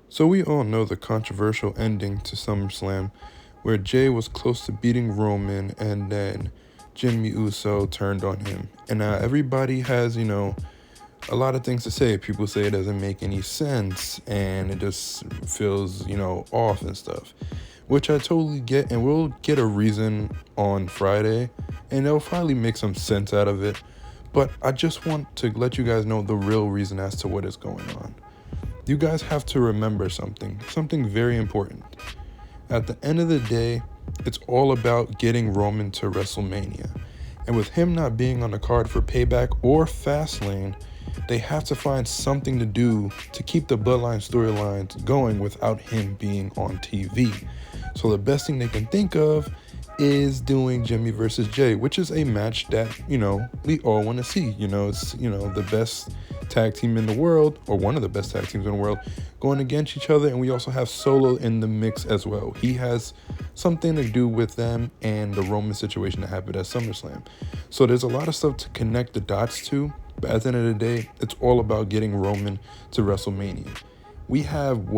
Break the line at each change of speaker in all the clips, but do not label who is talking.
So we all know the controversial ending to SummerSlam where Jey was close to beating Roman and then Jimmy turned on him. And now everybody has, a lot of things to say. People say it doesn't make any sense and it just feels, off and stuff, which I totally get. And we'll get a reason on Friday and they'll finally make some sense out of it. But I just want to let you guys know the real reason as to what is going on. You guys have to remember something very important. At the end of the day, it's all about getting Roman to WrestleMania. And with him not being on the card for Payback or Fastlane, they have to find something to do to keep the Bloodline storylines going without him being on TV. So the best thing they can think of is doing Jimmy versus Jey, which is a match that, we all want to see. It's, the best tag team in the world, or one of the best tag teams in the world, going against each other. And we also have Solo in the mix as well. He has something to do with them and the Roman situation that happened at SummerSlam. So there's a lot of stuff to connect the dots to, but at the end of the day, it's all about getting Roman to WrestleMania. We have,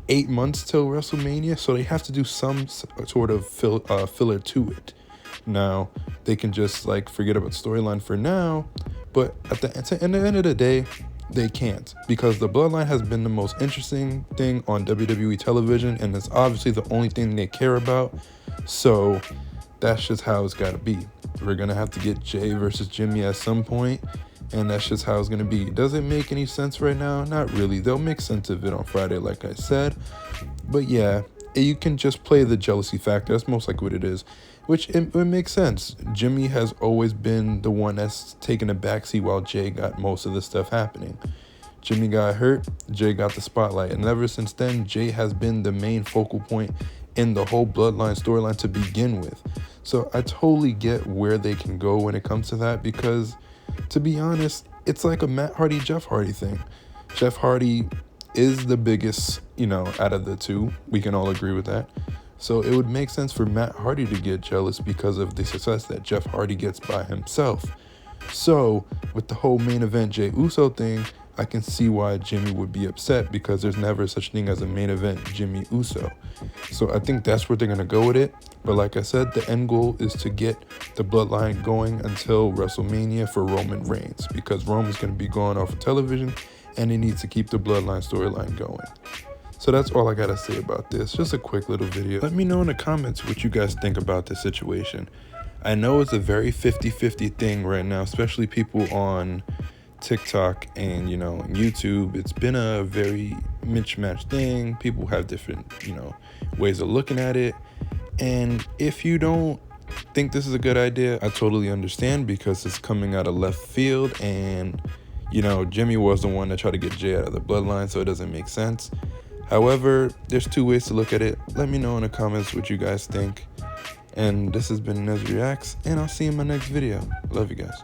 8 months till WrestleMania, so they have to do some sort of filler to it. Now, they can just forget about the storyline for now, but at the end of the day, they can't, because the Bloodline has been the most interesting thing on WWE television, and it's obviously the only thing they care about. So that's just how it's got to be. We're gonna have to get Jey versus Jimmy at some point, and that's just how it's going to be. Does it make any sense right now? Not really. They'll make sense of it on Friday, like I said. But yeah, you can just play the jealousy factor. That's most likely what it is, which it makes sense. Jimmy has always been the one that's taken a backseat while Jey got most of the stuff happening. Jimmy got hurt, Jey got the spotlight. And ever since then, Jey has been the main focal point in the whole Bloodline storyline to begin with. So I totally get where they can go when it comes to that, because to be honest, it's like a Matt Hardy, Jeff Hardy thing. Jeff Hardy is the biggest, out of the two. We can all agree with that. So it would make sense for Matt Hardy to get jealous because of the success that Jeff Hardy gets by himself. So with the whole main event jeyuso thing, I can see why Jimmy would be upset, because there's never such thing as a main event Jimmy-Uso. So I think that's where they're going to go with it. But like I said, the end goal is to get the Bloodline going until WrestleMania for Roman Reigns, because Roman's going to be going off of television and he needs to keep the Bloodline storyline going. So that's all I got to say about this. Just a quick little video. Let me know in the comments what you guys think about this situation. I know it's a very 50-50 thing right now, especially people on TikTok and YouTube. It's been a very mismatched thing. People have different ways of looking at it, and if you don't think this is a good idea, I totally understand, because it's coming out of left field, and Jimmy was the one that tried to get Jey out of the Bloodline, so it doesn't make sense. However, there's two ways to look at it. Let me know in the comments what you guys think, and this has been NezReacts, and I'll see you in my next video. Love you guys.